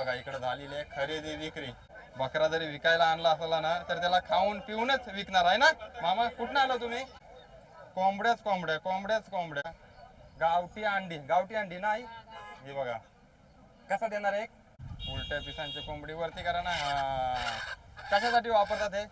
बघा इकडे झालेली आहे खरेदी विक्री. बकरा जरी विकायला आणला असला ना तर त्याला खाऊन पिऊनच विकणार आहे ना मामा. कुठं आलो तुम्ही? कोंबड्याच कोंबड्या, कोंबड्याच कोंबड्या. गावठी अंडी नाही. हे बघा कसा देणार एक उलट्या पिसांची कोंबडी वरती करा ना. कशासाठी वापरतात हे?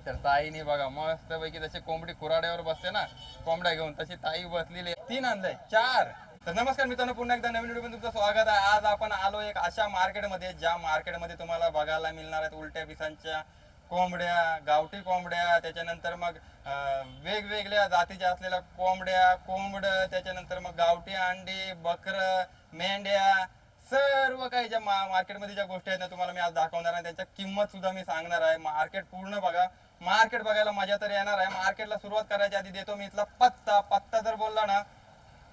तर ताईने बघा मस्त पैकी जशी कोंबडी कुराड्यावर बसते ना कोंबड्या घेऊन, तशी ताई बसलेली. 3 आणलंय 4. तर नमस्कार मित्रांनो, पुन्हा एकदा नवीन व्हिडिओ मध्ये तुमचं स्वागत आहे. आज आपण आलो एक अशा मार्केटमध्ये ज्या मार्केटमध्ये तुम्हाला बघायला मिळणार आहेत उलट्या पिसांच्या कोंबड्या, गावठी कोंबड्या, त्याच्यानंतर मग वेगवेगळ्या जातीच्या असलेल्या कोंबड, त्याच्यानंतर मग गावठी अंडी, बकर, मेंढ्या, सर्व काही ज्या मार्केटमध्ये ज्या गोष्टी आहेत ना तुम्हाला मी आज दाखवणार आहे. त्याच्या किंमत सुद्धा मी सांगणार आहे. मार्केट पूर्ण बघा. मार्केट बघायला मजा तर येणार आहे. मार्केटला सुरुवात करायच्या आधी देतो मी इथला पत्ता जर बोलला ना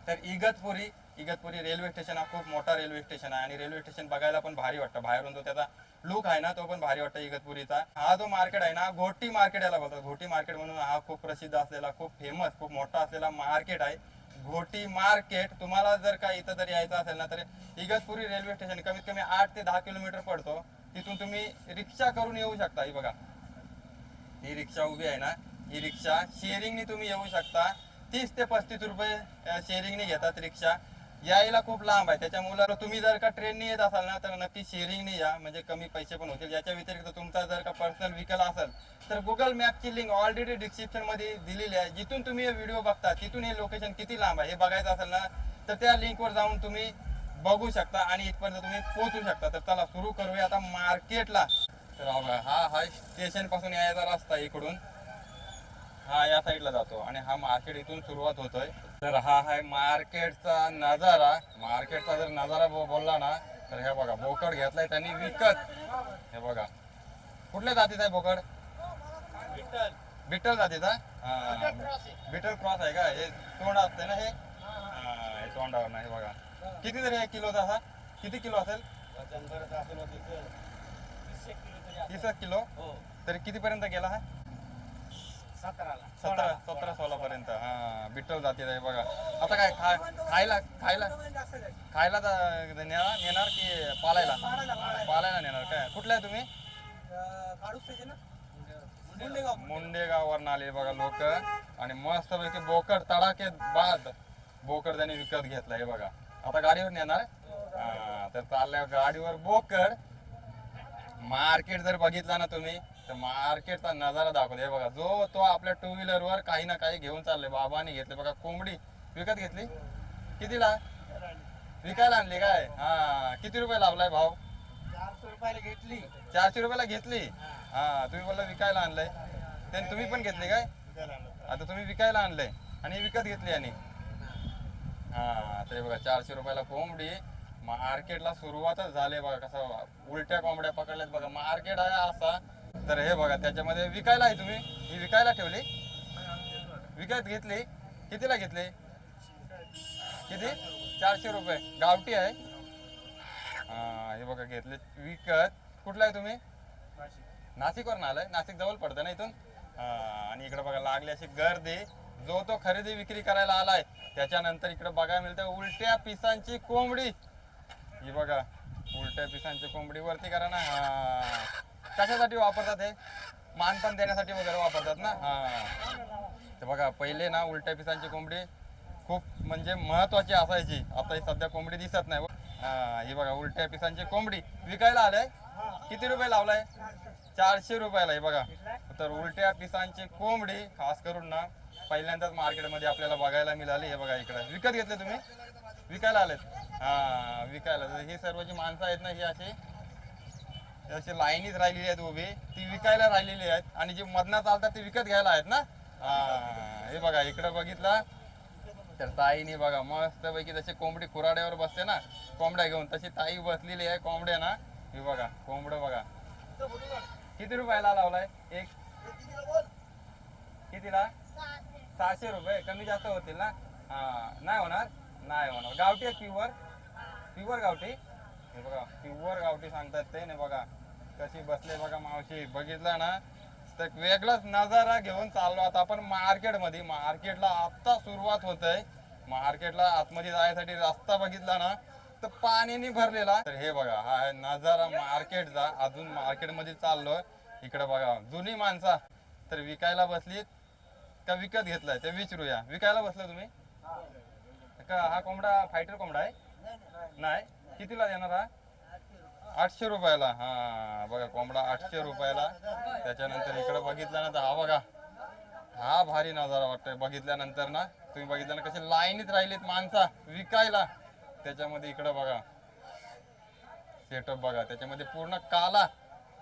तर इगतपुरी रेल्वे स्टेशन हा खूप मोठा रेल्वे स्टेशन आहे आणि रेल्वे स्टेशन बघायला पण भारी वाटतं. बाहेरून जो त्याचा लुक आहे ना तो पण भारी वाटतं इगतपुरीचा. हा जो मार्केट आहे ना घोटी मार्केट याला बोलतात. घोटी मार्केट म्हणून हा खूप प्रसिद्ध असलेला, खूप फेमस, खूप मोठा असलेला मार्केट आहे घोटी मार्केट. तुम्हाला जर का इथं जर यायचं असेल ना तर इगतपुरी रेल्वे स्टेशन कमीत कमी 8 ते 10 किलोमीटर पडतो. तिथून तुम्ही रिक्षा करून येऊ शकता. ही बघा ही रिक्षा उभी आहे ना, ही रिक्षा शेअरिंगनी तुम्ही येऊ शकता. 30 ते 35 रुपये शेअरिंगने घेतात रिक्षा. यायला खूप लांब आहे, त्याच्यामुळे तुम्ही जर का ट्रेनने येत असाल ना तर नक्की शेअरिंगने या, म्हणजे कमी पैसे पण होतील. याच्या व्यतिरिक्त तुमचा जर का पर्सनल व्हेकल असेल तर गुगल मॅपची लिंक ऑलरेडी डिस्क्रिप्शन मध्ये दिलेली आहे. जिथून तुम्ही हे व्हिडिओ बघता तिथून हे लोकेशन किती लांब आहे हे बघायचं असेल ना तर त्या लिंकवर जाऊन तुम्ही बघू शकता आणि इथपर्यंत तुम्ही पोहोचू शकता. तर चला सुरू करूया आता मार्केटला. तर हा स्टेशन पासून यायचा रस्ता इकडून हा या साईडला जातो आणि हा मार्केट इथून सुरुवात होतोय. तर हा आहे मार्केटचा नजारा. मार्केटचा जर नजारा बोलला ना तर हे बघा बोकड घेतलाय त्यांनी विकत. हे बघा कुठल्या जातीचा आहे बोकड? बिट्टल जातीचा. बिट्टल क्रॉस आहे का? हे तोंड असते ना, हे तोंडावर नाही. हे बघा किती तरी 1 किलोचा असा किती किलो असेल? 30 किलो. तरी कितीपर्यंत गेला हा? 17-16 पर्यंत. हा बिट्टल जातीचा आहे बघा. आता काय खायला नेणार की पालायला नेणार? काय कुठला आहे तुम्ही? मुंडेगाववरून आले बघा लोक आणि मस्त पैकी बोकड तडाके बाद बोकड त्यांनी विकत घेतलाय बघा. आता गाडीवर नेणार. तर चालल्या गाडीवर बोकड. मार्केट जर बघितला ना तुम्ही तर मार्केटचा नजारा दाखवतो. हे बघा जो तो आपल्या 2 व्हीलरवर काही ना काही घेऊन चालले. बाबांनी घेतले बघा कोंबडी विकत घेतली. कितीला विकायला आणली काय? किती रुपये लावलाय भाव? 400 रुपयाला घेतली. 400 रुपयाला घेतली. तुम्ही बोलला विकायला आणलंय. ते तुम्ही पण घेतली काय? आता तुम्ही विकायला आणलंय आणि विकत घेतली आणि ते बघा 400 रुपयाला कोंबडी. मार्केटला सुरुवातच झाले बघा. कसं उलट्या कोंबड्या पकडल्यात बघा. मार्केट आहे असा. तर हे बघा त्याच्यामध्ये विकायला आहे. तुम्ही ही विकायला ठेवली, विकत घेतली. कितीला घेतली? किती? 400 रुपये. गावठी आहे. हे बघा घेतले विकत. कुठला आहे तुम्ही? नाशिकवरून आलाय. नाशिक जवळ पडतं ना इथून. आणि इकडे बघा लागली अशी गर्दी. जो तो खरेदी विक्री करायला आलाय. त्याच्यानंतर इकडे बघायला मिळतं उलट्या पिसांची कोंबडी. ही बघा उलट्या पिसांची कोंबडी वरती करा ना. कशासाठी वापरतात हे? मानपान देण्यासाठी वगैरे वापरतात ना. तर बघा पहिले ना उलट्या पिसांची कोंबडी खूप म्हणजे महत्वाची असायची. आता ही सध्या कोंबडी दिसत नाही. ही बघा उलट्या पिसांची कोंबडी विकायला आलाय. किती रुपये लावलाय? 400 रुपयाला. हे बघा तर उलट्या पिसांची कोंबडी खास करून ना पहिल्यांदाच मार्केटमध्ये आपल्याला बघायला मिळाली. हे बघा इकडे विकत घेतले तुम्ही, विकायला आलेत. विकायला. ही सर्व जी माणसं आहेत ना ही अशी लाईनीच राहिलेली आहेत उभी. ती विकायला राहिलेली आहेत आणि जी मधनं चालतात ती विकत घ्यायला आहेत ना. हे बघा इकडे बघितलं तर ताईने बघा मस्त पैकी जशी कोंबडी कुराड्यावर बसते ना कोंबड्या घेऊन, तशी ताई बसलेली आहे कोंबड्या ना. हे बघा कोंबड बघा. किती रुपयाला लावलाय एक? कितीला? 600 रुपये. कमी जास्त होतील ना? नाही होणार. गावठी आहे प्युअर गावठी. हे बघा प्युअर गावठी सांगतात ते. नाही बघा कशी बसले बघा मावशी. बघितला ना तर वेगळाच नजारा घेऊन चाललो आता आपण मार्केटमध्ये. मार्केटला आता सुरुवात होत आहे. मार्केटला आतमध्ये जायसाठी रस्ता बघितला ना फक्त पाण्याने भरलेला. तर हे बघा हा आहे नजारा मार्केटचा. अजून मार्केट मध्ये चाललोय. इकडे बघा जुनी माणसा तर विकायला बसलीत का विकत घेतलाय ते विचारूया. विकायला बसला तुम्ही का? हा कोंबडा फायटर कोंबडा आहे? नाही. कितीला देणार हा? 800 रुपयाला. हा बघा कोंबडा 800 रुपयाला. त्याच्यानंतर इकडे बघितलं ना तर हा बघा हा भारी नजारा वाटतोय बघितल्यानंतर ना. तुम्ही बघितलं ना कसे लाईनीत राहिलेत माणसा विकायला. त्याच्यामध्ये इकडे बघा सेटअप बघा. त्याच्यामध्ये पूर्ण काला.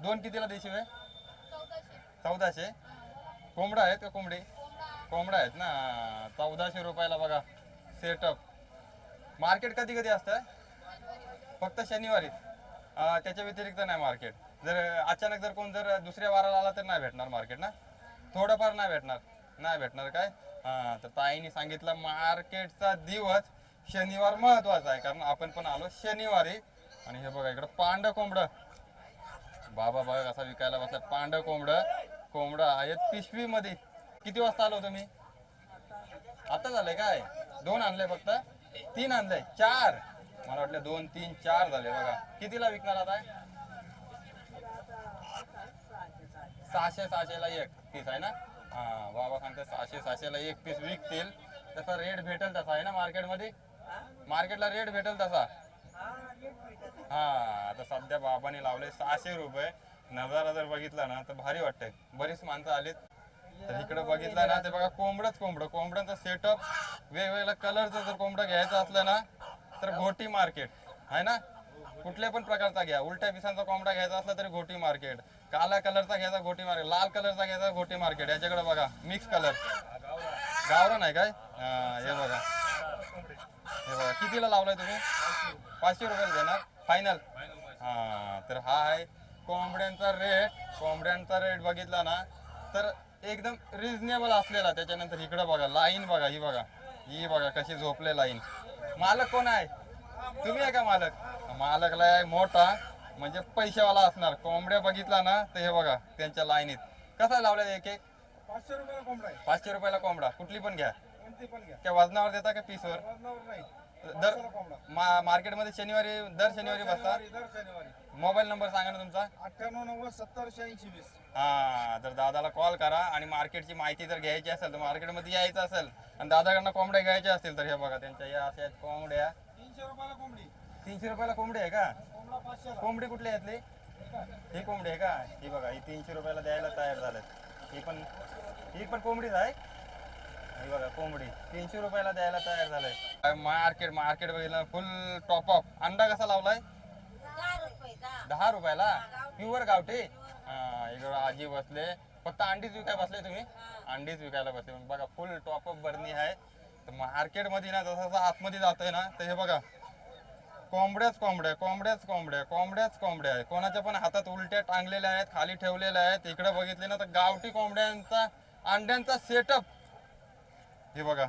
दोन कितीला देशील? 1400. कोंबडा आहेत का कोंबडी? कोंबडा आहेत ना. 1400 रुपयाला बघा सेटअप. मार्केट कधी कधी असतं? फक्त शनिवारी. त्याच्या व्यतिरिक्त नाही मार्केट. जर अचानक जर कोण जर दुसऱ्या वाराला आला तर नाही भेटणार मार्केट ना. थोडंफार नाही भेटणार. नाही भेटणार काय? तर ताईने सांगितलं मार्केटचा दिवस शनिवार महत्वाचा आहे कारण आपण पण आलो शनिवारी. आणि हे बघा इकडं पांढरं कोंबडं. बाबा बघा कसा विकायला बसला पांढरं कोंबडं आहेत पिशवीमध्ये. किती वाजता आलो तुम्ही? आता झालंय काय? 2 आणले फक्त? 3 आणले? 4? मला वाटलं 2 3 4 झाले. बघा कितीला विकणार आता? 600 ला एक पीस आहे ना. हा बाबा सांगते 600 ला एक पीस विकतील. तसा रेट भेटेल तसा आहे ना मार्केटमध्ये. मार्केटला रेट भेटेल तसा. हा आता सध्या बाबाने लावले 600 रुपये. नजारा जर बघितला ना तर भारी वाटतंय. बरीच माणसं आलीत. तर इकडे बघितलं ना ते बघा कोंबड्यांचा सेटअप. वेगवेगळ्या कलरचं जर कोंबडं घ्यायचं असलं ना तर घोटी मार्केट आहे ना. कुठल्या पण प्रकारचा घ्या. उलट्या पिसांचा कोंबडा घ्यायचा असला तरी घोटी मार्केट. काळ्या कलरचा घ्यायचा घोटी मार्केट. लाल कलरचा घ्यायचा घोटी मार्केट. याच्याकडे बघा मिक्स कलर. गावरान आहे काय? हे बघा हे बघा कितीला लावलाय तुम्ही? 500 रुपयाला देणार फायनल. हा तर हा आहे कोंबड्यांचा रेट बघितला ना तर एकदम रिजनेबल असलेला. त्याच्यानंतर इकडे बघा लाईन बघा. ही बघा कशी झोपले लाईन. मालक कोण आहे? तुम्ही आहे का मालक? मालकला आहे मोठा म्हणजे पैसेवाला असणार. कोंबड्या बघितला ना तर हे बघा त्यांच्या लाईनीत कसा लावलाय एक एक? 500 रुपयाला कोंबडा आहे. 500 रुपयाला कोंबडा. कुठली पण घ्या. कोणती पण घ्या. त्या वजनावर देता का पीसवर? वजनावर नाही. दर कोंबडा. मार्केटमध्ये दर शनिवारी बसता. दर शनिवारी. मोबाईल नंबर सांगा ना तुमचा. 9890 70 86 20. हा तर दादाला कॉल करा. आणि मार्केटची माहिती जर घ्यायची असेल तर मार्केटमध्ये यायचं असेल आणि दादाकडनं कोंबड्या घ्यायच्या असतील तर हे बघा त्यांच्या या अशा आहेत कोंबड्या. 300 रुपयाला कोंबडी. 300 रुपयाला कोंबडी आहे का? कोंबडा 500. कोंबडी कुठली आहे यातली? ही कोंबडी आहे का? ही बघा ही 300 रुपयाला द्यायला तयार झालेत. ही पण कोंबडीच आहे. ही बघा कोंबडी 300 रुपयाला द्यायला तयार झालंय. मार्केट बघितलं फुल टॉप ऑफ. अंडा कसा लावलाय? 10 रुपयाला. प्युअर गावठी. हा इकडं आजी बसले. फक्त अंडीच विकायला बसले तुम्ही? अंडीच विकायला बसले. बघा फुल टॉप ऑफ बरणी आहे. तर मार्केटमध्ये ना जसं जसं आतमध्ये जातोय ना तर हे बघा कोंबड्याच कोंबड्या आहे. कोणाच्या पण हातात उलट्या टांगलेल्या आहेत खाली ठेवलेल्या आहेत. इकडे बघितले ना तर गावठी कोंबड्यांचा अंड्यांचा सेटअप. हे बघा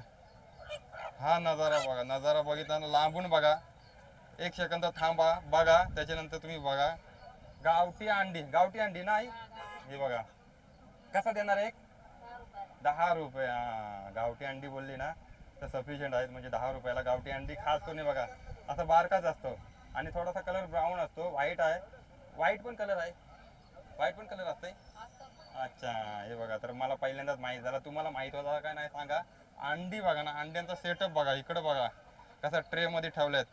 हा नजारा बघा. नजारा बघितला ना लांबून बघा. 1 सेकंद थांबा बघा. त्याच्यानंतर तुम्ही बघा गावठी अंडी नाही. हे बघा कसा देणार एक? 10 रुपये. हा गावठी अंडी बोलली ना तर सफिशियंट आहेत. म्हणजे 10 रुपयाला गावठी अंडी. खास करून बघा असा बारकाच असतो आणि थोडासा कलर ब्राऊन असतो. व्हाईट आहे. व्हाईट पण कलर असते. अच्छा हे बघा तर मला पहिल्यांदाच माहित झालं. तुम्हाला माहित होता काय नाही सांगा. अंडी बघा ना. अंड्यांचा सेटअप बघा. इकडे बघा कसा ट्रे मध्ये ठेवलेत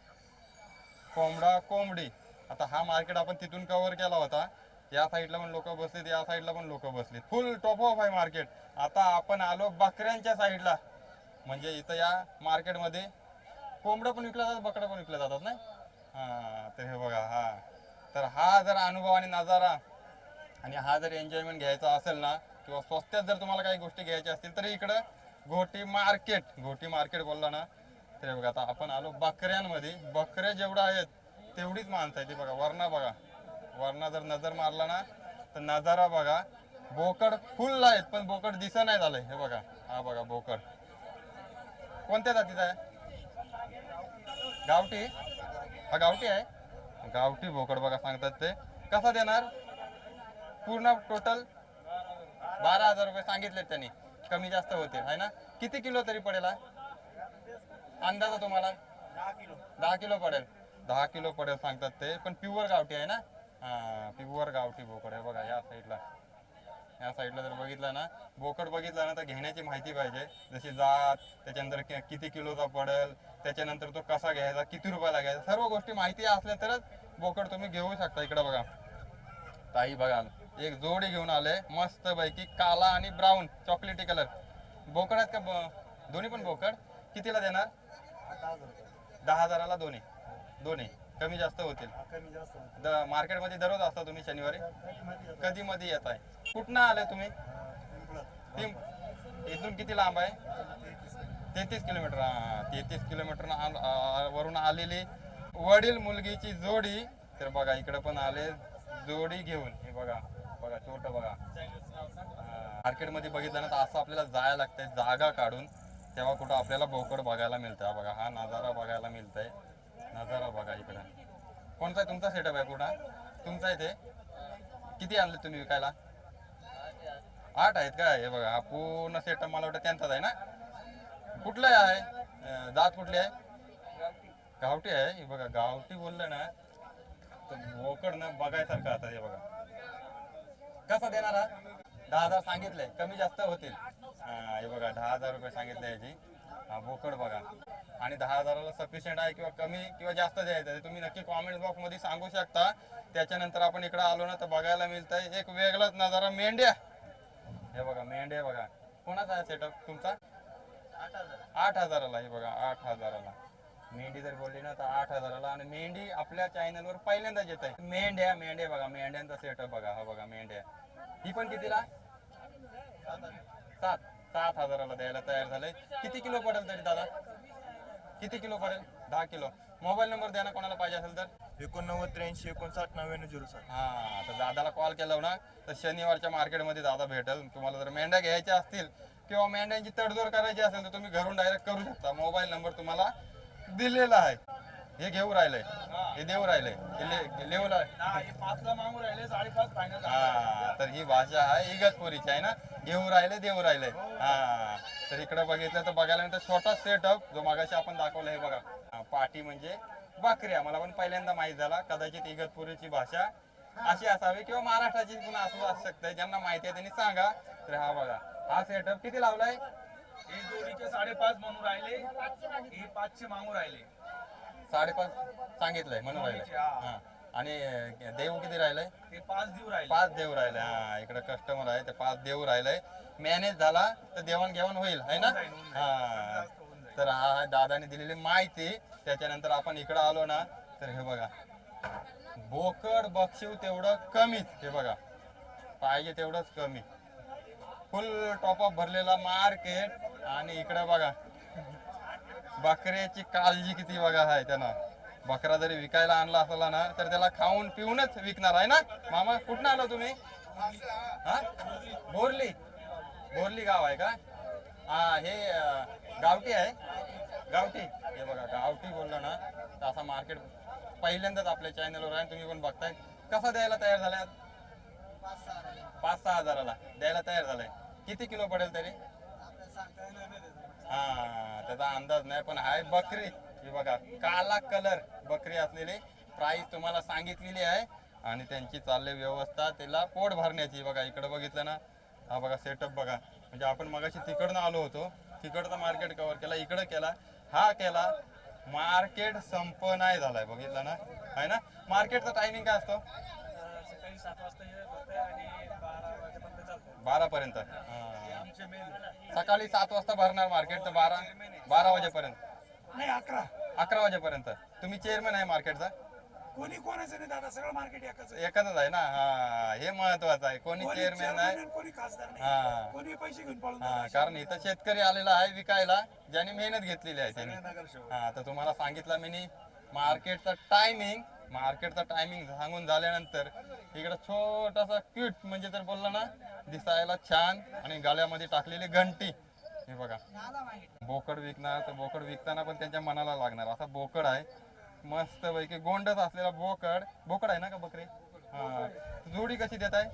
कोंबडी. आता हा मार्केट आपण तिथून कव्हर केला होता. या साईडला पण लोक बसलेत या साईडला पण लोक बसलेत. फुल टॉप ऑफ आहे मार्केट. आता आपण आलो बकऱ्यांच्या साईडला. म्हणजे इथं या मार्केटमध्ये कोंबडं पण विकल्या जातात बकऱ्या पण विकल्या जातात नाही. हा तर हे बघा तर हा जर अनुभव आणि नजारा आणि हा जर एन्जॉयमेंट घ्यायचा असेल ना किंवा स्वस्त्यात जर तुम्हाला काही गोष्टी घ्यायच्या असतील तर इकडं घोटी मार्केट बोलला ना तर बघा आता आपण आलो बकऱ्यांमध्ये. बकऱ्या जेवढ्या आहेत तेवढीच माणसं आहे. ती बघा वरना जर नजर मारला ना तर नजारा बघा. बोकड फुल आहेत पण बोकड दिसत नाही झालंय. हे बघा हा बघा बोकड कोणत्या जातीचा आहे? गावठी. हा गावठी आहे. गावठी बोकड बघा सांगतात ते. कसा देणार? पूर्ण टोटल 12,000 रुपये सांगितले त्यांनी. कमी जास्त होते आहे ना. किती किलो तरी पडेल अंदाजा तुम्हाला? 10 किलो. 10 किलो पडेल. 10 किलो पडेल सांगतात ते, पण प्युअर गावठी आहे ना. हा, प्युअर गावठी बोकड आहे बघा. या साईडला जर बघितलं ना, बोकड बघितला ना, तर घेण्याची माहिती पाहिजे. जशी जात, त्याच्यानंतर किती किलोचा पडेल, त्याच्यानंतर तो कसा घ्यायचा, किती रुपयाला घ्यायचा, सर्व गोष्टी माहिती असल्या तरच बोकड तुम्ही घेऊ शकता. इकडे बघा ताई बघा, एक जोडी घेऊन आले मस्त पैकी, काला आणि ब्राऊन चॉकलेटी कलर बोकड आहेत का? दोन्ही पण बोकड कितीला देणार? 10,000ला दोन्ही. दोन्ही कमी जास्त होतील. कमी जास्त होतं. मार्केटमध्ये दररोज असता तुम्ही शनिवारी? कधी कधी मध्ये येत आहे? कुठनं आले तुम्ही? इथून किती लांब आहे? 33 किलोमीटर. हा, 33 किलोमीटर वरून आलेली वडील मुलगीची जोडी. तर बघा इकडे पण आले जोडी घेऊन. हे बघा बघा, छोट बघा. मार्केटमध्ये बघितलं ना, तर असं आपल्याला जायला लागतंय जागा काढून, तेव्हा कुठं आपल्याला बोकड बघायला मिळतं. बघा हा नजारा बघायला मिळतंय. नजारा बघा इकडे. कोणता आहे तुमचा सेटअप आहे? कुठं तुमचा आहे ते? किती आणले तुम्ही विकायला? 8 आहेत का? हे बघा हा पूर्ण सेटअप मला वाटतं त्यांचाच आहे ना. कुठलं आहे? जात कुठली आहे? गावठी आहे. हे बघा गावठी बोललं ना तर बोकड ना बघायसारखं आता. हे बघा कसा देणार हा? 10,000 सांगितले, कमी जास्त होतील. हे बघा 10,000 रुपये सांगितले याची. हा बोकड बघा. आणि 10,000ला सफिशियंट आहे किंवा कमी किंवा जास्त द्यायचं आहे तुम्ही नक्की कॉमेंट बॉक्स मध्ये सांगू शकता. त्याच्यानंतर आपण इकडे आलो ना तर बघायला मिळतंय एक वेगळाच नजारा. मेंढ्या, हे बघा मेंढ्या बघा. कोणाचा आहे सेटअप तुमचा? 8,000ला. हे बघा 8,000ला मेंढी जर बोलली ना तर 8,000ला. आणि मेंढी आपल्या चॅनलवर पहिल्यांदाच येत आहे. मेंढ्या बघा, मेंढ्यांचा सेटअप बघा. हा बघा मेंढ्या. ही पण कितीला? 7,000ला द्यायला तयार झालंय. किती किलो पडेल तरी दादा? किती किलो पडेल? 10 किलो. मोबाईल नंबर द्या ना कोणाला पाहिजे असेल तर. 89 83 59 9907. हा, तर दादाला कॉल केला ना तर शनिवारच्या मार्केटमध्ये दादा भेटेल. तुम्हाला जर मेंढ्या घ्यायच्या असतील किंवा मेंढ्यांची तडजोड करायची असेल तर तुम्ही घरून डायरेक्ट करू शकता. मोबाईल नंबर तुम्हाला दिलेला आहे. हे घेऊ राहिलंय, हे देऊ राहिलंय, हे लिहूला. 5ला मागून राहिले 5.5 फायनल. हा, तर ही भाषा आहे इगतपुरीची आहे ना. घेऊ राहिले देऊ राहिले. हा, तर इकडे बघितलं तर बघायला नंतर छोटा सेटअप जो मागाशी आपण दाखवला. हे बघा पाटी म्हणजे बकऱ्या. मला पण पहिल्यांदा माहित झाला. कदाचित इगतपुरीची भाषा अशी असावी किंवा महाराष्ट्राची पण असू शकते. ज्यांना माहिती आहे त्यांनी सांगा. तर हा बघा हा सेटअप किती लावलाय? हे जोडीचे 5.5 म्हणून राहिले, हे 5चे मागून राहिले. 5.5 सांगितलंय म्हणून राहिलंय. हा, आणि देऊ किती राहिलंय? ते 5 देऊ राहिले. 5 देऊ राहिले. हा, इकडे कस्टमर आहे ते 5 देऊ राहिलंय. मॅनेज झाला तर देवाणघेवाण होईल आहे ना. हा, तर हा आहे दादाने दिलेली माहिती. त्याच्यानंतर आपण इकडं आलो ना तर हे बघा बोकड बक्षीव तेवढं कमीच. हे बघा पाहिजे तेवढंच कमी. फुल टॉपअप भरलेला मार्केट. आणि इकडे बघा बकऱ्याची काळजी किती बघा आहे त्यांना. बकरा जरी विकायला आणला असला ना तर त्याला खाऊन पिऊनच विकणार आहे ना. मामा कुठनं आलो तुम्ही? हा, बोरली. बोरली गाव आहे का? हा, हे गावठी आहे. गावठी. हे बघा गावठी बोललं ना तर असा मार्केट पहिल्यांदाच आपल्या चॅनलवर आहे. तुम्ही पण बघताय. कसा द्यायला तयार झालाय? 5-6 हजाराला द्यायला तयार झालाय. किती किलो पडेल तरी? हा, त्याचा अंदाज नाही पण आहे. बकरी ही बघा काला कलर बकरी असलेली. प्राइस तुम्हाला सांगितलेली आहे. आणि त्यांची चालली व्यवस्था त्याला पोट भरण्याची. बघा इकडे बघितलं ना. हा बघा सेटअप बघा. म्हणजे आपण मगाशी तिकडनं आलो होतो, तिकडचं मार्केट कव्हर केला, इकडं केला, हा केला. मार्केट संप नाही झालाय बघितलं ना आहे ना. मार्केटचा टायमिंग काय असतो? सकाळी 7 वाजता येते आणि 12 वाजेपर्यंत चालतो. 12 पर्यंत. आमचे मेन सकाळी 7 वाजता भरणार मार्केट तर 12 वाजेपर्यंत. नाही 11 वाजेपर्यंत. तुम्ही चेअरमन आहे मार्केटचा? कोणी कोणाचं नाही दादा, सगळं मार्केट एकच आहे ना. हा, हे महत्वाचं आहे. कोणी चेअरमॅन नाही, कोणी खासदार नाही, हा कोणी पैसे घेऊन पळून हा, कारण इथं शेतकरी आलेला आहे विकायला, ज्याने मेहनत घेतलेली आहे त्यांनी. हा, तर तुम्हाला सांगितलं मी मार्केटचा टायमिंग सांगून झाल्यानंतर इकडे छोटासा क्यूट म्हणजे तर बोलला ना दिसायला छान आणि गाल्यामध्ये टाकलेली घंटी. हे बघा बोकड विकणार तर बोकड विकताना पण त्यांच्या मनाला लागणार असा बोकड आहे. मस्त पैकी गोंडच असलेला बोकड आहे ना का बकरी? हा, जोडी कशी देत आहे?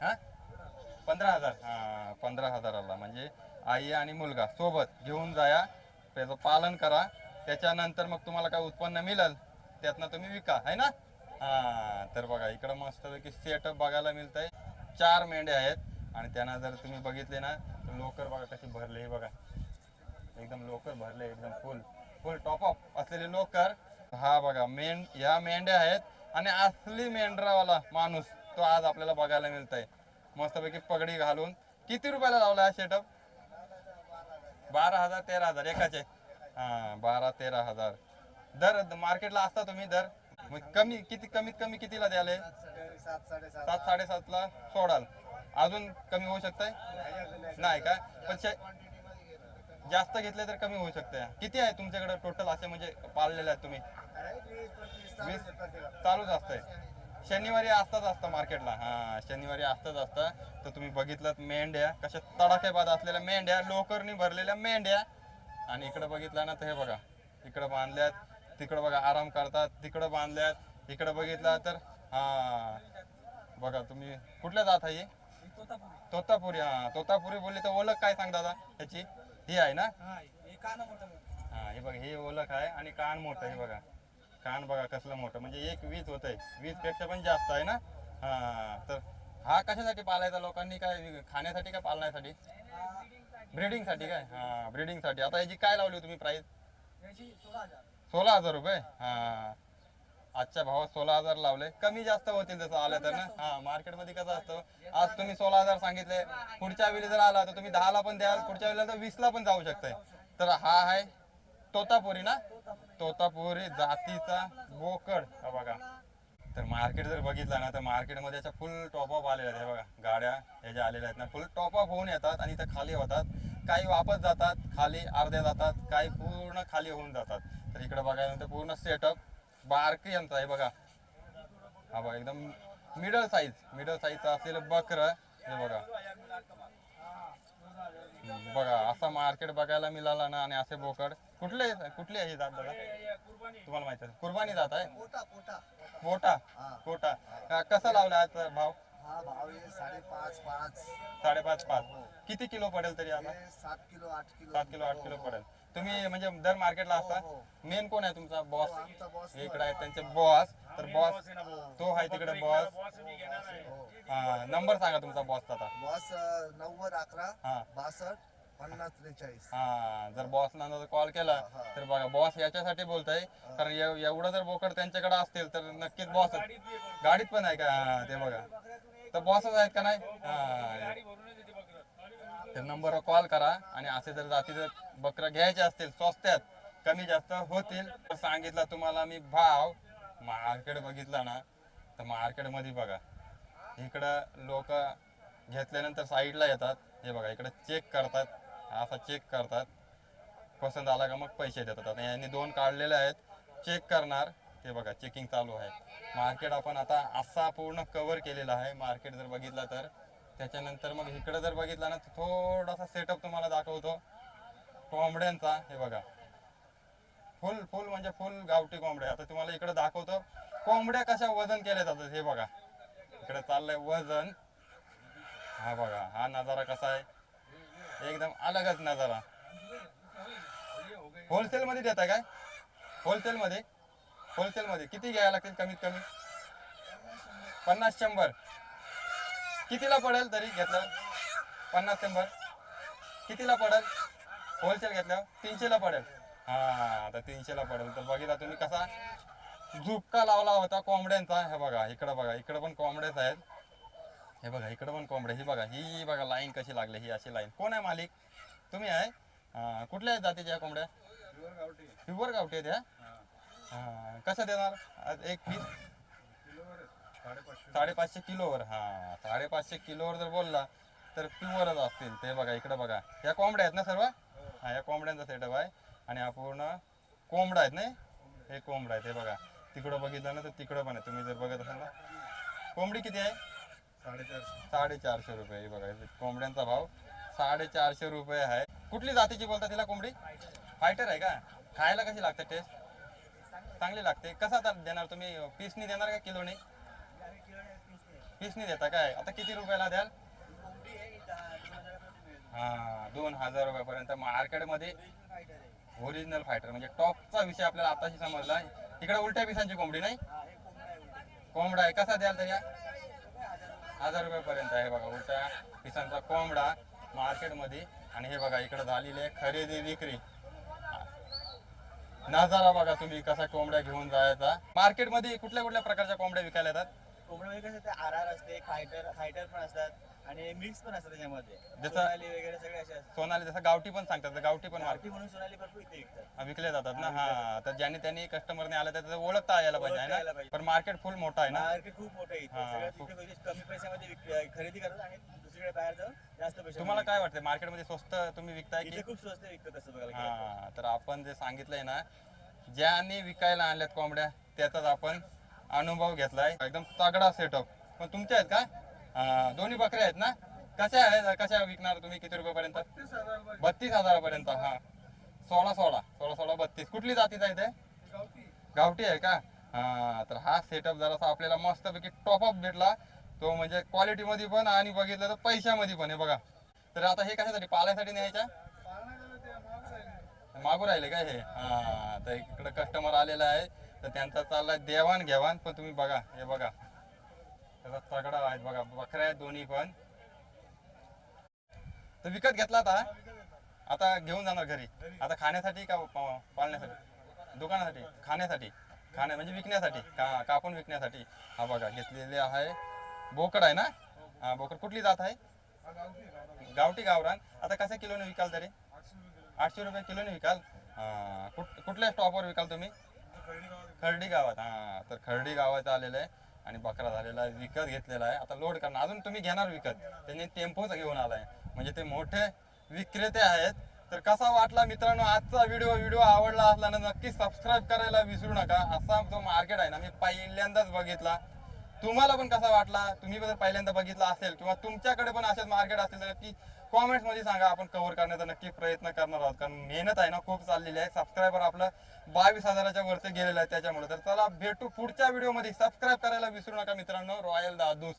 हा, 15,000. हा, 15,000ला म्हणजे आई आणि मुलगा सोबत घेऊन जाया, त्याचं पालन करा त्याच्यानंतर मग तुम्हाला काय उत्पन्न मिळेल त्यातनं तुम्ही विका है ना. हा तर बघा इकडं मस्तपैकी सेटअप बघायला मिळतंय. 4 मेंढ्या आहेत आणि त्यांना जर तुम्ही बघितले ना लोकर बघा कशी भरले हे बघा, एकदम लोकर भरले, एकदम फुल फुल टॉप ऑफ असलेले लोकर. हा बघा या मेंढ्या आहेत आणि असली मेंढरावाला माणूस तो आज आपल्याला बघायला मिळतंय मस्तपैकी पगडी घालून. किती रुपयाला लावला हा सेटअप? 12,000 13,000 एकाचे. हा 12-13,000 दर मार्केटला असता तुम्ही दर मग कमी किती कमीत कमी कितीला द्याले? 7-7.5ला सोडाल. अजून कमी होऊ शकतंय नाही का? पण जास्त घेतले तर कमी होऊ शकते. किती आहे तुमच्याकडे टोटल असे म्हणजे पाळलेले आहेत तुम्ही? 20 चालूच असतंय. शनिवारी असतं मार्केटला. हा शनिवारी असतं. तर तुम्ही बघितलं मेंढ्या कशा तडाखेबाज असलेल्या मेंढ्या, लोकरनी भरलेल्या मेंढ्या. आणि इकडे बघितलं ना तर हे बघा इकडे बांधल्यात, तिकडे बघा आराम करतात, तिकडे बांधल्यात. इकडे बघितला तर हा बघा तुम्ही कुठल्या जात आहे? तोतापुरी. हा तोतापुरी बोलली तर ओळख काय सांग दादा ह्याची? ही आहे ना. हा हे बघा ही ओळख आहे आणि कान मोठं हे बघा, कान बघा कसलं मोठं म्हणजे 1.20 होत आहे, 20 पेक्षा पण जास्त आहे ना. हा तर हा कशासाठी पालायचा लोकांनी? काय खाण्यासाठी का पालण्यासाठी? ब्रीडिंग साठी काय? हा ब्रीडिंग साठी. आता याची काय लावली तुम्ही प्राइस? 16,000 रुपये. हा आजच्या भावात 16,000 लावले. कमी जास्त होतील जसं आलं तर ना. हा मार्केटमध्ये कसं असतं, आज तुम्ही 16,000 सांगितले, पुढच्या वेळी जर आला तर तुम्ही 10ला पण द्याल, पुढच्या वेळेला तर 20ला पण जाऊ शकताय. तर हा आहे तोतापुरी ना, तोतापुरी जातीचा बोकड. हा बघा तर मार्केट जर बघितलं ना तर मार्केटमध्ये याच्या फुल टॉप ऑफ आलेल्या आहेत. हे बघा गाड्या ह्या ज्या आलेल्या आहेत ना फुल टॉप ऑफ होऊन येतात आणि इथं खाली होतात. काही वापस जातात खाली, अर्ध्या जातात, काही पूर्ण खाली होऊन जातात. तर इकडे बघायला तर पूर्ण सेटअप बारकी यंत्र आहे बघा. हा बघा एकदम मिडल साईजचं असलेलं बकरं हे बघा. बघा असा मार्केट बघायला मिळाला ना. आणि असे बोकड कुठले आहे ही जात दादा? तुम्हाला माहिती आहे कुर्बानी जात आहे. कोटा कसा लावला आज भाव? 5.5 किती किलो पडेल तरी आता? 7 किलो 8 किलो पडेल. तुम्ही म्हणजे दर मार्केटला असता. मेन कोण आहे तुमचा बॉस? इकडे आहे त्यांचे बॉस. तर बॉस तो आहे तिकडे बॉस. हा नंबर सांगा तुमचा बॉसचा आता. बॉस 90-11 हा 62-50-43. हा जर बॉसला जर कॉल केला तर बघा बॉस याच्यासाठी बोलताय कारण एवढं जर बोकड त्यांच्याकडे असतील तर नक्कीच बॉस गाडीत पण आहे का? हा, ते बघा तर बॉसच आहेत का नाही? हा तर नंबरवर कॉल करा. आणि असे जर जातीचे बकरं घ्यायचे असतील स्वस्त्यात कमी जास्त होतील तर सांगितलं तुम्हाला मी भाव. मार्केट बघितला ना तर मार्केटमध्ये बघा इकडं लोक घेतल्यानंतर साईडला येतात. हे बघा इकडे चेक करतात, असा चेक करतात, पसंत आला का मग पैसे देतात. आता यांनी 2 काढलेले आहेत, चेक करणार. ते बघा चेकिंग चालू आहे. मार्केट आपण आता असा पूर्ण कव्हर केलेला आहे मार्केट जर बघितला तर. त्याच्यानंतर मग इकडे जर बघितला ना तर थोडासा सेटअप तुम्हाला दाखवतो कोंबड्यांचा. हे बघा फुल म्हणजे फुल गावठी कोंबड्या. आता तुम्हाला इकडे दाखवतो कोंबड्या कशा वजन केल्या जातात. हे बघा इकडे चाललंय वजन. हा बघा हा नजारा कसा आहे, एकदम अलगच नजारा. होलसेल मध्ये देताय काय? होलसेल मध्ये किती घ्यायला लागतील कमीत कमी? 50-100 कितीला पडेल तरी घेतलं? 50-100 कितीला पडेल? होलसेल घेतल्यावर 300ला पडेल. हा आता 300ला पडेल. तर बघितला तुम्ही कसा झुपका लावला होता कोंबड्यांचा. हे बघा इकडे पण कोंबड्याच आहेत. हे बघा इकडे पण कोंबड्या. ही बघा लाईन कशी लागली. ही अशी लाईन. कोण आहे मालिक? तुम्ही आहे. कुठल्या आहेत जातीच्या कोंबड्या? प्युअर गावठी आहेत ह्या. हा कसं देणार एक पीस? 550 किलोवर. हा 550 किलोवर जर बोलला तर प्युअरच असतील. ते बघा इकडे बघा ह्या कोंबड्या आहेत ना सर्व. हा या कोंबड्यांचा सेटअप आहे आणि हा पूर्ण कोंबडा आहेत नाही. हे कोंबडा आहेत. हे बघा तिकडं बघितलं ना तर तिकडं पण आहे. तुम्ही जर बघत असाल ना कोंबडी किती आहे? 450 रुपये. हे बघा कोंबड्यांचा भाव 450 रुपये आहे. कुठली जातीची बोलता तिला कोंबडी? फायटर आहे का? खायला कशी लागते? टेस्ट चांगली लागते. कसा तर देणार तुम्ही? पीसनी देणार का किलोने? पीसनी देता काय? आता किती रुपयाला द्याल? हा 2,000 रुपयापर्यंत मार्केटमध्ये ओरिजिनल फायटर म्हणजे टॉपचा विषय आपल्याला आताशी समजला. इकडे उलट्या पिसांची कोंबडी नाही, कोंबडा आहे. कसा द्याल तर या 1000 रुपयापर्यंत आहे बघा उलट्या पिसांचा कोंबडा मार्केटमध्ये. आणि हे बघा इकडे झालेली आहे खरेदी विक्री. नजारा बघा तुम्ही कसा कोंबड्या घेऊन जायचा. मार्केटमध्ये कुठल्या कुठल्या प्रकारच्या कोंबड्या विकायला येतात? कोंबड्यामध्ये कसं ते आर असते, फायटर पण असतात आणि मिक्स पण असतात त्याच्यामध्ये. जसं- सोनाली वगैरे सगळे असे असतात. सोनाली जसं गावठी पण सांगतात, तर गावठी पण गावठी म्हणून सोनाली भरपूर इथे विकतात. विकले जातात ना. हा तर ज्यांनी त्यांनी कस्टमरने आलं त्याचं ओळखता यायला पाहिजे आहे ओळखता यायला ना. पाहिजे. पण मार्केट फुल मोठा आहे ना. मार्केट खूप मोठं आहे इथे. हा, सगळं खूप. तिथे म्हणजे कमी पैशामध्ये खरेदी करतात आणि दुसरीकडे बाहेर जाऊन जास्त पैसे. तुम्हाला काय वाटतं मार्केटमध्ये स्वस्त तुम्ही विकताय की? इथे खूप स्वस्त विकतात तसं बघायला गेलं तर. हा तर आपण जे सांगितलंय ना, ज्यांनी विकायला आणल्यात कोंबड्या त्याचाच आपण अनुभव घेतलाय. एकदम तगडा सेटअप. पण तुमच्या आहेत का? दोन्ही बकऱ्या आहेत ना? कशा आहेत, कशा विकणार तुम्ही? किती रुपयापर्यंत? 32,000 पर्यंत. हा 16 32. कुठली जातीचा आहे ते? गावठी आहे का? हा तर हा सेटअप जरासा आपल्याला मस्तपैकी टॉपअप भेटला. तो म्हणजे क्वालिटी मध्ये पण आणि बघितलं तर पैशामध्ये पण आहे बघा. तर आता हे कशासाठी? पालायसाठी न्यायच्या? मागू राहिले काय हे? हा तर इकडे कस्टमर आलेला आहे तर त्यांचा चाललाय देवाण घेवाण. पण तुम्ही बघा हे बघा त्याचा तगडा आहेत बघा. बकऱ्या आहेत दोन्ही पण. तर विकत घेतला आता घेऊन जाणार घरी. आता खाण्यासाठी का पाळण्यासाठी? दुकानासाठी? खाण्यासाठी? म्हणजे विकण्यासाठी का? कापून विकण्यासाठी. हा बघा घेतलेले आहे. बोकड आहे ना? हा बोकड. कुठली जात आहे? गावठी गावरान. आता कशा किलोने विकाल तरी? 800 रुपये किलोने विकाल. कुठल्या स्टॉपवर विकाल तुम्ही? खर्डी गावात. हा तर खर्डी गावात आलेलं आहे आणि बकरा झालेला आहे, विकत घेतलेला आहे. आता लोड करणार. अजून तुम्ही घेणार विकत. त्यांनी टेम्पोच घेऊन आलाय म्हणजे ते मोठे विक्रेते आहेत. तर कसा वाटला मित्रांनो आजचा व्हिडिओ आवडला असला ना नक्की सबस्क्राईब करायला विसरू नका. असा जो मार्केट आहे ना मी पहिल्यांदाच बघितला. तुम्हाला पण कसा वाटला? तुम्ही जर पहिल्यांदा बघितला असेल किंवा तुमच्याकडे पण असेच मार्केट असेल तर नक्की कॉमेंट्स मध्ये सांगा. आपण कव्हर करण्याचा नक्की प्रयत्न करणार आहोत. कारण मेहनत आहे ना खूप चाललेली आहे. सबस्क्रायबर आपलं 22,000च्या वरती गेलेलं आहे त्याच्यामुळे. तर चला भेटू पुढच्या व्हिडिओमध्ये. सबस्क्राईब करायला विसरू नका मित्रांनो. रॉयल दादू.